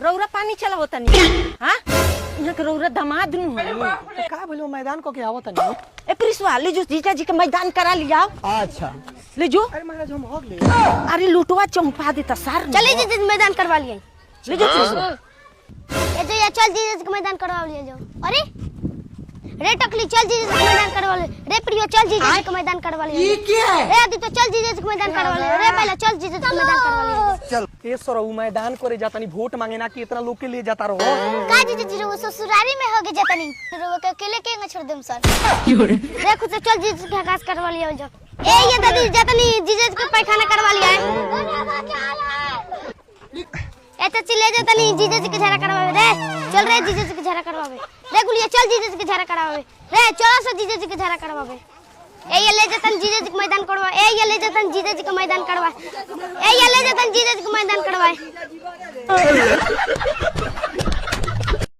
रौरा पानी चला होता नहीं हां यहाँ के रौरा दामाद नु है का बोलो मैदान को क्या आवत नहीं ए प्रिंसवा ले जो जीजा जी के मैदान करा लिया अच्छा ले जो अरे महाराज हम हो गए अरे लुटवा चंपा देता सर चले जीजा जी मैदान करवा लिए ले जो प्रिंसवा ये जो ये चल जीजा जी के मैदान करवा लिए जाओ अरे रे टकली चल जीजा जी के मैदान करवा ले रे प्रियो चल जीजा जी के मैदान करवा ले ये क्या है रे आदि तो चल जीजा जी के मैदान करवा ले रे पहले चल जीजा जी के मैदान करवा ले चल ए सरऊ मैदान करे जाता नहीं वोट मांगे ना कि इतना लोग के लिए जाता रहो का जीजा जी वो ससुरारी में होगे जतनी रो के अकेले के न छोड़ देम सर रे खुद चल जीजा जी के आकाश करवा लिया जाओ ए ये दादी जतनी जीजा जी के पैखाना करवा लिया है ए तो चिल्ले जतनी जीजा जी के झरा करवावे रे चल रे जीजा जी के झरा करवावे रे गुलिया चल जीजा जी के झरा करवावे रे चलो से जीजा जी के झरा करवावे ए ये ले जतन जीजा जी के मैदान करवा ए ये ले जतन जीजा जी के मैदान करवा ए ये ले जतन जीजा जी के मैदान करवाए